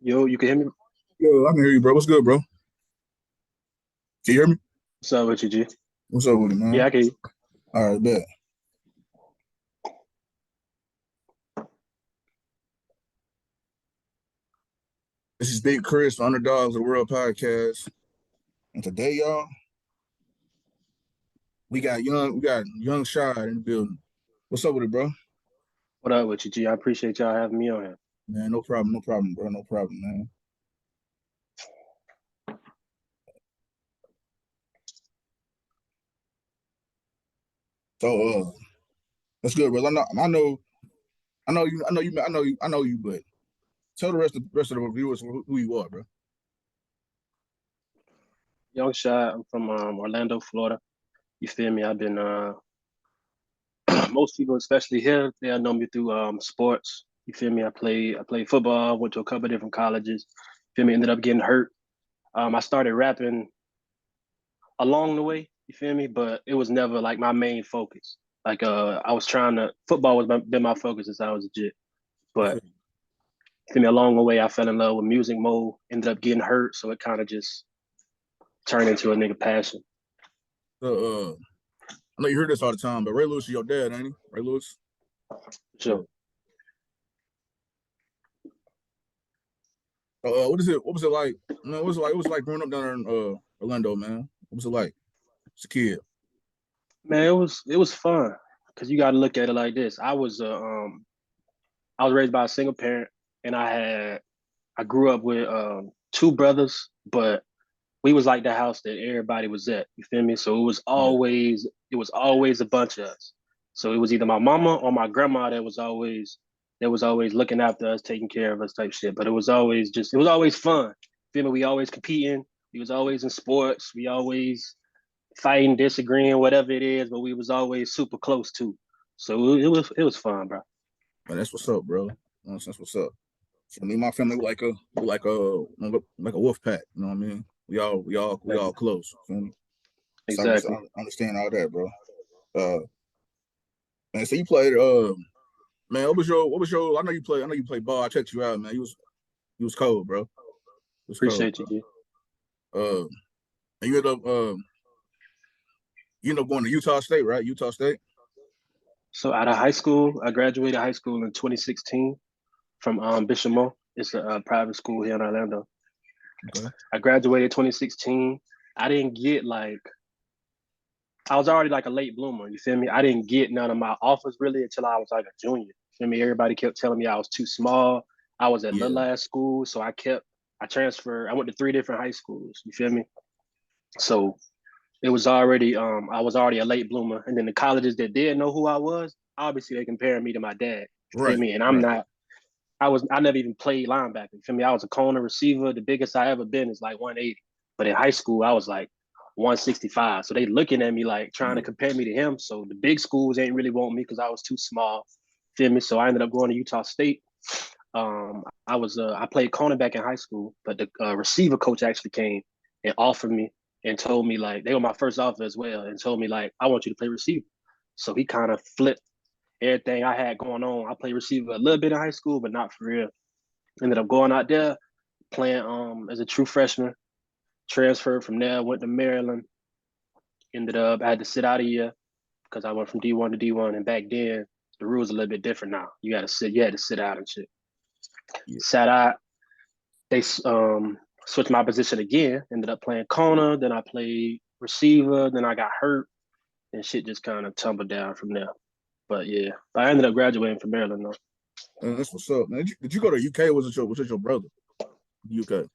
Yo, you can hear me? Yo, I can hear you, bro. What's good, bro? Can you hear me? What's up with you, G? What's up with it, Yeah, man? I can hear you. All right, bet. This is Big Chris, Underdogs of the World Podcast. And today, y'all, we got young Shad in the building. What's up with it, bro? What up with you, G? I appreciate y'all having me on here. Man, no problem, bro. No problem, man. So, that's good, bro. I know you, but tell the rest of the viewers who you are, bro. Young Shad, I'm from Orlando, Florida. You feel me? I've been most people, especially here, they know me through sports. You feel me? I played football, went to a couple of different colleges. Feel me? Ended up getting hurt. I started rapping along the way. You feel me? But it was never like my main focus. Like I was trying to football been my focus since I was a kid. I But feel feel me, along the way, I fell in love with music mode. Ended up getting hurt, so it kind of just turned into a nigga passion. So, I know you hear this all the time, but Ray Lewis is your dad, ain't he? Ray Lewis? Yeah. Sure. What is it? What was it like? Man, what was it like? What was it like growing up down there in Orlando, man? What was it like as a kid? Man, it was fun because you got to look at it like this. I was raised by a single parent, and I grew up with two brothers, but we was like the house that everybody was at. You feel me? So Yeah. it was always a bunch of us. So it was either my mama or my grandma that was always looking after us, taking care of us type shit. But it was always fun. Feel me? We always competing. We was always in sports. We always fighting, disagreeing, whatever it is, but we was always super close too. So it was fun, bro. Man, that's what's up, bro. That's what's up. So me and my family we like a wolf pack. You know what I mean? We all close. Feel me? So Exactly. I understand all that, bro. Uh, man. So you played. Man, what was your? I know you played ball. I checked you out, man. You was cold, bro. You was cold, Appreciate you, bro. G. And you ended up going to Utah State, right? Utah State. So out of high school, I graduated high school in 2016 from Bishop Mo. It's a private school here in Orlando. Okay. I graduated 2016. I didn't get like I was already like a late bloomer. You feel me? I didn't get none of my offers really until I was like a junior. You feel me? Everybody kept telling me I was too small. I was at Yeah. little ass school, so I transferred. I went to three different high schools. You feel me? So it was already I was already a late bloomer. And then the colleges that did know who I was, obviously they comparing me to my dad. You feel Right. me? And I'm Right. not I never even played linebacker. You feel me? I was a corner receiver. The biggest I ever been is like 180. But in high school, I was like 165. So they looking at me like trying to Yeah. compare me to him. So the big schools ain't really want me because I was too small. Feel me? So I ended up going to Utah State. I played cornerback in high school, but the receiver coach actually came and offered me and told me like they were my first offer as well, and told me like I want you to play receiver. So he kind of flipped everything I had going on. I played receiver a little bit in high school, but not for real. Ended up going out there playing as a true freshman. Transferred from there, went to Maryland. Ended up I had to sit out a year because I went from D1 to D1, and back then the rules a little bit different now. You had to sit out and shit. Yeah. Sat out. They switched my position again. Ended up playing corner. Then I played receiver. Then I got hurt, and shit just kind of tumbled down from there. But yeah, I ended up graduating from Maryland though. That's what's up, man. Did you go to UK? Or was it your brother? UK.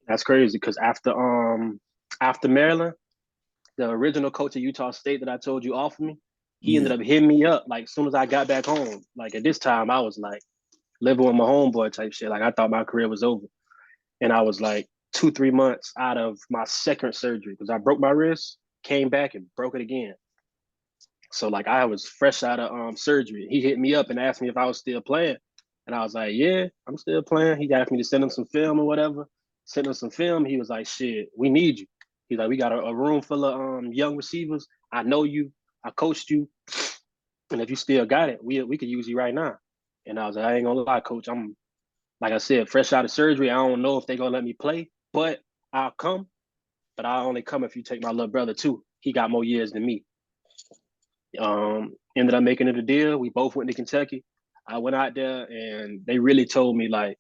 That's crazy because after Maryland, the original coach of Utah State that I told you offered me, he ended Yeah. up hitting me up like as soon as I got back home. Like at this time, I was like living with my homeboy type shit. Like I thought my career was over, and I was like 2 3 months out of my second surgery because I broke my wrist, came back and broke it again. So like I was fresh out of surgery. He hit me up and asked me if I was still playing, and I was like, yeah, I'm still playing. He asked me to send him some film or whatever. Sent him some film. He was like, shit, we need you. He's like, we got a room full of young receivers. I know you. I coached you, and if you still got it, we could use you right now. And I was like, I ain't gonna lie, coach. like I said, fresh out of surgery. I don't know if they're gonna let me play, but I'll come. But I'll only come if you take my little brother too. He got more years than me. Ended up making it a deal. We both went to Kentucky. I went out there and they really told me like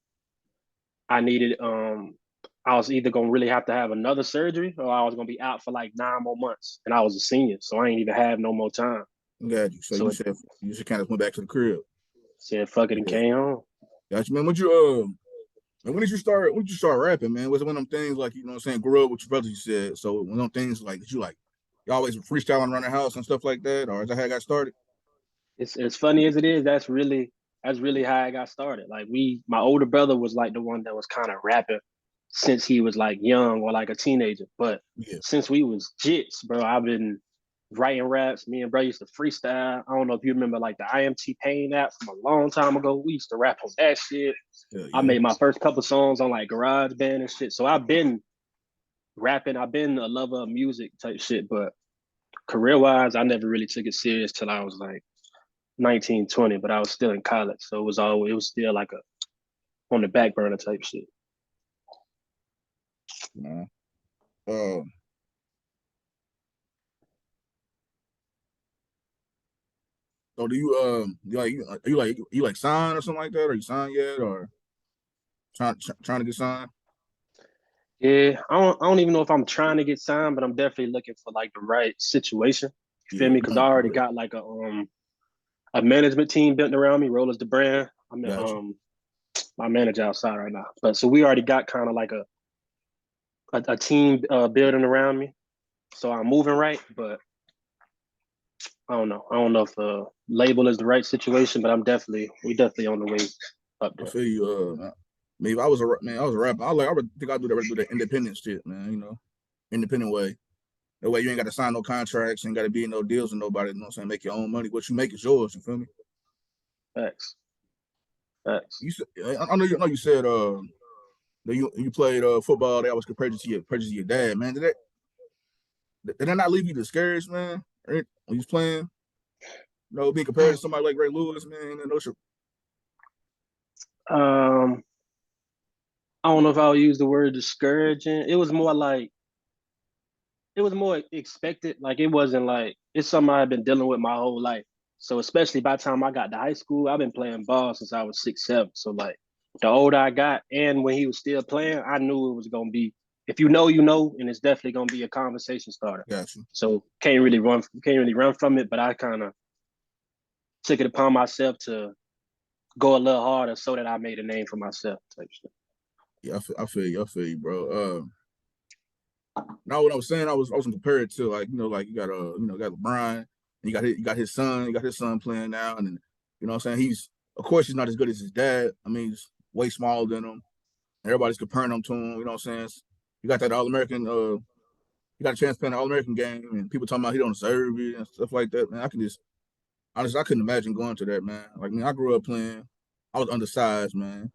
I needed I was either gonna really have to have another surgery or I was gonna be out for like 9 more months. And I was a senior, so I ain't even have no more time. Got you. So So you it said you just kind of went back to the crib. said fuck it and Yeah. came home. Got you, man. Man, when did you start? When did you start rapping, man? Was it one of them things like you know what I'm saying? Grew up with your brothers, you said. So one of them things like that you always freestyling around the house and stuff like that, or is that how I got started? It's as funny as it is, that's really how I got started. Like my older brother was like the one that was kind of rapping since he was like young or like a teenager. But Yeah, since we was jits, bro, I've been writing raps. Me and bro used to freestyle. I don't know if you remember like the IMT Pain app from a long time ago. We used to rap on that shit. I yeah. made my first couple songs on like Garage Band and shit. So I've been rapping. I've been a lover of music type shit. But career wise, I never really took it serious till I was like 19, 20, but I was still in college. So it was still like a on the back burner type shit. Man. Uh, so do you like signed or something like that? Or you signed yet, or trying to get signed? Yeah, I don't even know if I'm trying to get signed, but I'm definitely looking for like the right situation. You feel Yeah, me? Because I already got like a management team built around me. Rollers the brand. I'm got you. my manager outside right now, but so we already got kind of like a team building around me. So I'm moving right, but I don't know. I don't know if the label is the right situation, but we definitely on the way up I there. feel you. Maybe I was I was a rapper. I would think I do that independent shit, man. You know, independent way. That way you ain't got to sign no contracts, ain't got to be in no deals with nobody. You know what I'm saying? Make your own money. What you make is yours. You feel me? Facts, facts. You said, I know you said that you played football. That was compared to your dad, man. Did that not leave you discouraged, man? When you was playing, you know, being compared to somebody like Ray Lewis, man. And those, Um, I don't know if I'll use the word discouraging. It was more expected. Like it wasn't like it's something I've been dealing with my whole life. So especially by the time I got to high school, I've been playing ball since I was 6, 7. So like the older I got, and when he was still playing, I knew it was gonna be. If you know, you know, and it's definitely gonna be a conversation starter. got you. So can't really run from it. But I kind of took it upon myself to go a little harder so that I made a name for myself. Type shit. Yeah, I feel you, bro. Now what I was saying, I wasn't compared to like like you got got LeBron, and you got his son playing now, and then, you know what I'm saying he's of course he's not as good as his dad. I mean he's way smaller than him. Everybody's comparing him to him. You know what I'm saying? You got that All American. You got a chance to play an All American game, and people talking about he don't deserve it and stuff like that. Man, I couldn't imagine going to that, man. Like, I grew up playing. I was undersized, man.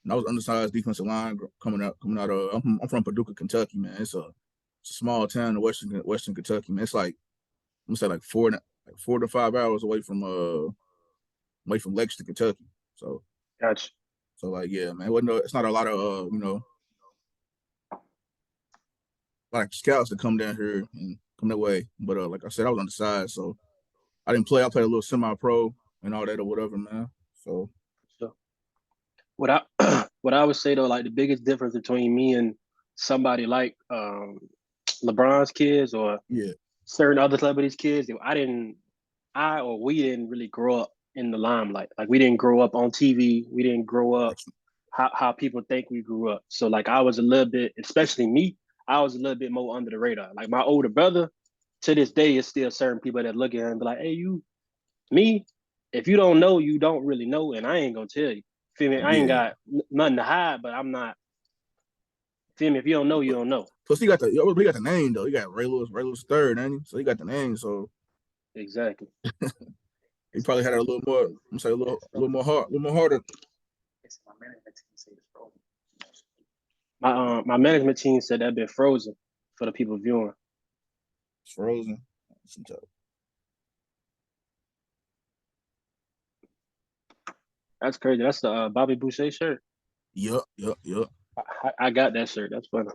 And I was undersized defensive line coming out of. I'm from Paducah, Kentucky, man. It's a small town in Western Kentucky, man. It's like I'm gonna say like 4 to 5 hours away from Lexington, Kentucky. So Gotcha. like yeah, man. It's not a lot of like scouts that come down here and come that way. But like I said, I was undersized, so I didn't play. I played a little semi-pro and all that or whatever, man. So So what I what I would say though, like the biggest difference between me and somebody like LeBron's kids or yeah, certain other celebrities' kids, we didn't really grow up in the limelight. Like we didn't grow up on TV. We didn't grow up how people think we grew up. So like I was a little bit, especially me, I was a little bit more under the radar. Like my older brother, to this day, is still certain people that look at him and be like, "Hey, me, if you don't know, you don't really know, and I ain't gonna tell you. Feel me? I ain't yeah. got nothing to hide, but I'm not. Feel me? If you don't know, you don't know. Plus he got the name though. He got Ray Lewis third, ain't he? So he got the name. So Exactly. he probably had it a little more. I'm say a little more harder. My management team said that been frozen for the people viewing. It's frozen. That's crazy. That's the Bobby Boucher shirt. Yup. I got that shirt. That's funny.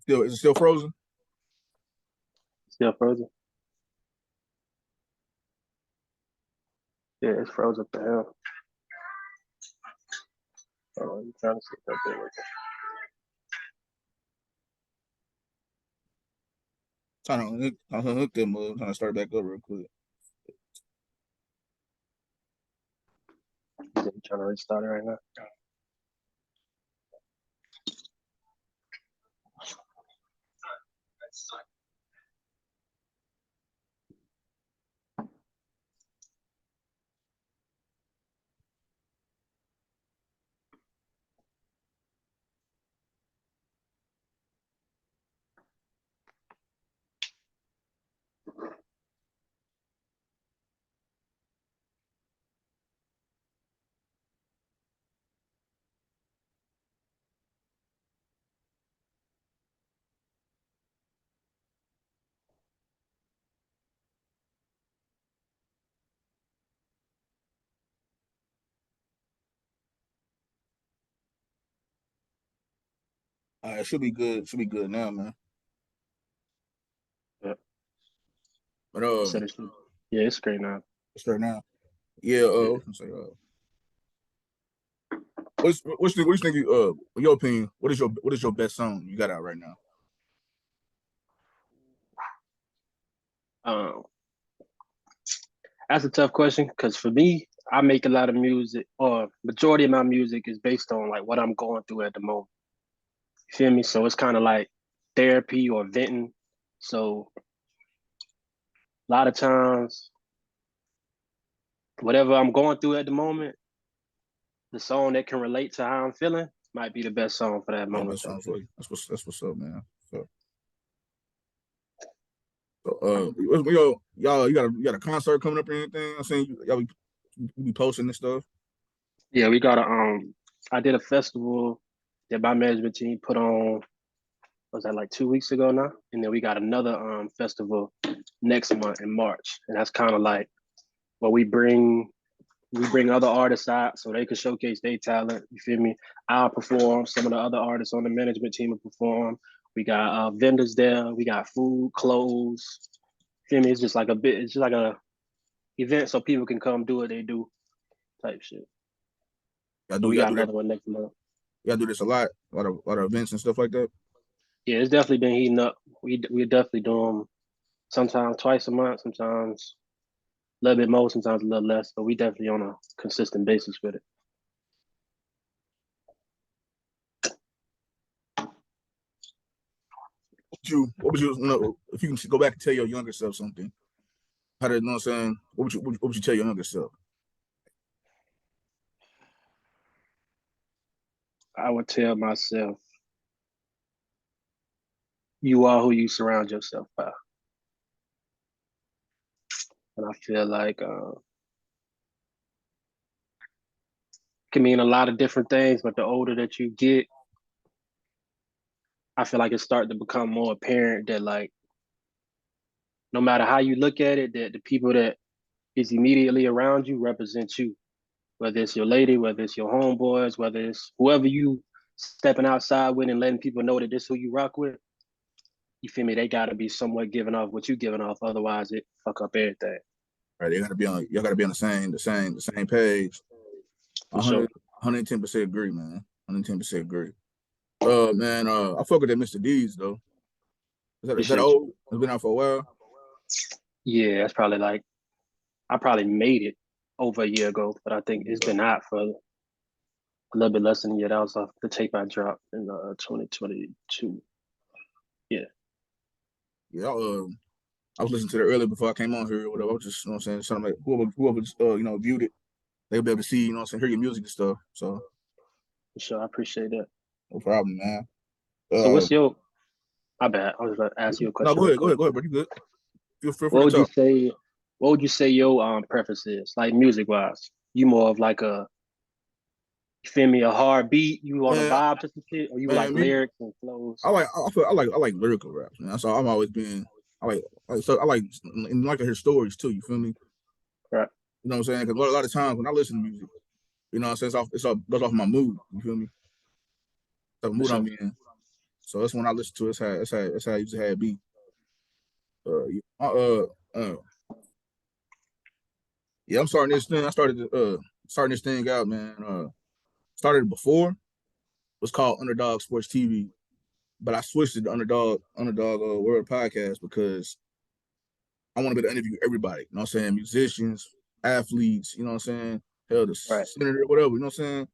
Still, is it still frozen? Still frozen. Yeah, it's frozen for hell. I'm trying to see if that thing working. Trying to hook them up. Trying to start back up real quick. I'm trying to restart it right now. It should be good. Should be good now, man. Yeah. But Said it should. Yeah, it's great now. start now. Yeah. Yeah. What you think? In your opinion, what is your best song you got out right now? Um, that's a tough question because for me, I make a lot of music, or majority of my music is based on like what I'm going through at the moment. You feel me? So it's kind of like therapy or venting. So a lot of times, whatever I'm going through at the moment, the song that can relate to how I'm feeling might be the best song for that My moment best type song shit. for you. That's what's up, man. So y'all, you got a concert coming up or anything? I'm saying you be posting this stuff. Yeah, we got a I did a festival that my management team put on, was that like 2 weeks ago now? And then we got another festival next month in March. And that's kind of like where we bring other artists out so they can showcase their talent. You feel me? I'll perform. Some of the other artists on the management team will perform. We got vendors there. We got food, clothes. You feel me? It's just like a bit. It's just like a event so people can come do what they do type shit. So we Y'all got do that. another one next month. Y'all do this a lot of events and stuff like that. Yeah, it's definitely been heating up. We definitely do them sometimes twice a month, sometimes a little bit more, sometimes a little less. But we definitely on a consistent basis with it. What would you if you can go back and tell your younger self something? How did you know what I'm saying? What would you tell your younger self? I would tell myself, you are who you surround yourself by. And I feel like can mean a lot of different things, but the older that you get, I feel like it's starting to become more apparent that like no matter how you look at it, that the people that is immediately around you represent you. Whether it's your lady, whether it's your homeboys, whether it's whoever you stepping outside with and letting people know that this is who you rock with, you feel me? They gotta be somewhat giving off what you giving off. Otherwise it fuck up everything. Right, y'all gotta be on the same page. For sure. 110% agree, man. 110% agree. Man, I fuck with that Mr. D's though. Is that Appreciate you. old? It's been out for a while. Yeah, that's probably like I probably made it over a year ago, but I think it's been out for a little bit less than a year. That was the tape I dropped in 2022. Yeah, Yeah, I was listening to it earlier before I came on here or whatever. I was just, you know what I'm saying, something like whoever viewed it, they'll be able to see, you know what I'm saying, hear your music and stuff. So for sure. I appreciate that. no problem, man. So Uh what's your my bad. I was about to ask you a no, question real quick. go ahead, bro. You good. Feel free What to would you talk. say what would you say your preference is? Like music wise? You more of like a you feel me, a hard beat, you want to Man, vibe to some shit, or you like me, lyrics and flows? I like lyrical raps, man. So I'm always been I like and like to hear stories too, you feel me? Right. You know what I'm saying? Because a lot of times when I listen to music, You know what I'm saying? It's off goes off my mood. You feel me? The For mood sure. I'm in. So that's when I listen to it. It's how I usually have it be. Yeah, yeah, I'm starting this thing. I starting this thing out, man. Started it before. It was called Underdog Sports TV, but I switched it to Underdog World Podcast because I want to be able to interview everybody. You know what I'm saying? Musicians, athletes. You know what I'm saying? Hell, the Right. senator, whatever. You know what I'm saying?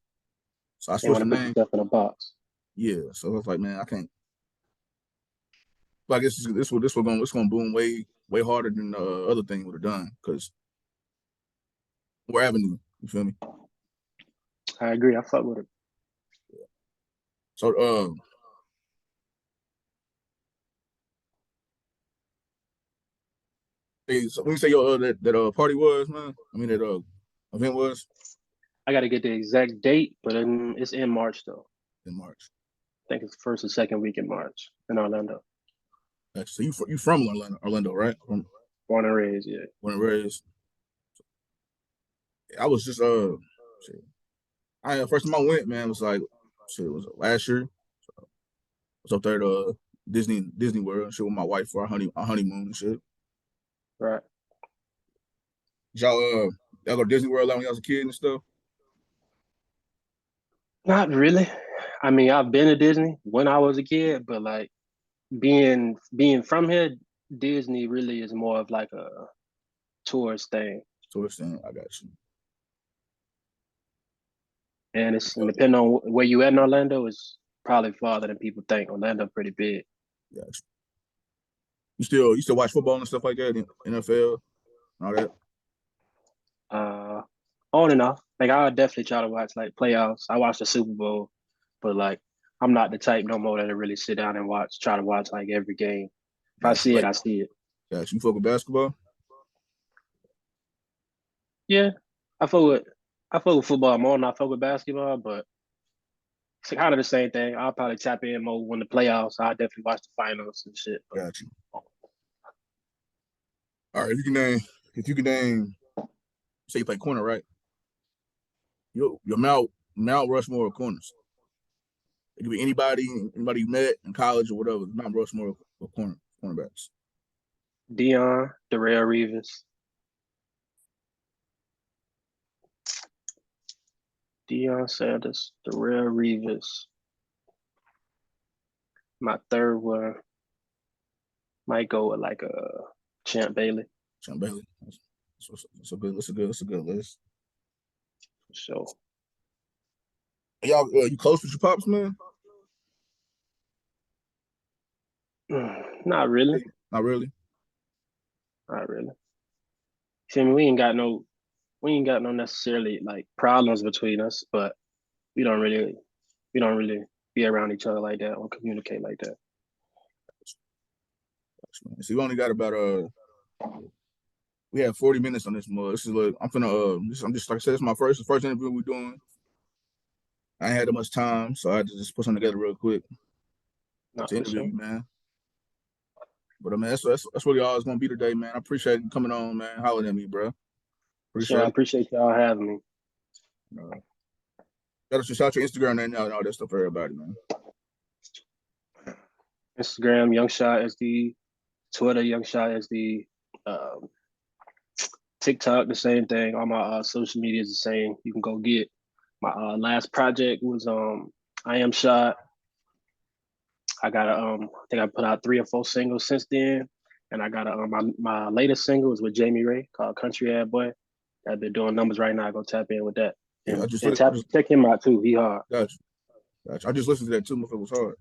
So I You switched want the to put name. yourself in a box. Yeah. So I was like, man, I can't. Like this one gonna boom way harder than the other thing would have done because we're avenue. You feel me? I agree. I fuck with it. So hey, so when you say your that party was, man, I mean that event was I got to get the exact date, but it's in March though. in March. I think it's the first or second week in March in Orlando. So you from Orlando, right? From Born and raised, yeah. born and raised. I was just shit. I first time I went, man, was like shit. It was last year. I was up there at Disney World and shit with my wife for our honeymoon and shit. Right. Y'all go to Disney World like when y'all was a kid and stuff. Not really. I mean, I've been to Disney when I was a kid, but like being from here, Disney really is more of like a tourist thing. So it's saying I got you. And it's and depending on where you at in Orlando, it's probably farther than people think. Orlando pretty big. Got you. You still watch football and stuff like that, NFL and all that. Uh, on and off. Like I would definitely try to watch like playoffs. I watched the Super Bowl, but like I'm not the type no more that really sit down and try to watch like every game. If I Got you. see it, Like I see it. got you. You fuck with basketball. Yeah, I fuck with I fuck with football more than I fuck with basketball, but it's kind of the same thing. I'll probably tap in more when the playoffs. I definitely watch the finals and shit. But Got you. All right. If you can name, say you play corner, right? Your Mount Rushmore of corners. It could be anybody you met in college or whatever. Mount Rushmore of cornerbacks. Dion, Darrell Reeves, Deion Sanders, Darrell Reeves. My third one might go with like a Champ Bailey Sean Bailey. That's a good list. for sure. Y'all, you close with your pops, man? Not really. Not really. Not really. See, I mean, we ain't got no necessarily like problems between us, but we don't really we don't really be around each other like that or communicate like that. So we only got about we have 40 minutes on this mug. This is like I'm just like I said, it's my first interview we're doing. I ain't had that much time, so I had to just put something together real quick Not to for interview sure. you, man. But I mean, that's what y'all is gonna be today, man. I appreciate you coming on, man. Hollering at me, bro. Sure, I Appreciate it. appreciate y'all having me. Uh, Gotta just shout your Instagram name out and all that stuff for everybody, man. Instagram, Young Shot SD, Twitter, Young Shot SD, um, TikTok, the same thing. All my social media is the same. You can go get my last project was I Am Shot. I got I think I put out 3 or 4 singles since then, and I got my latest single is with Jamie Ray called Country Ad Boy. I've been doing numbers right now. Go tap in with that, Yeah, and check him out too. He hard. got you. I just listened to that too. If it was hard.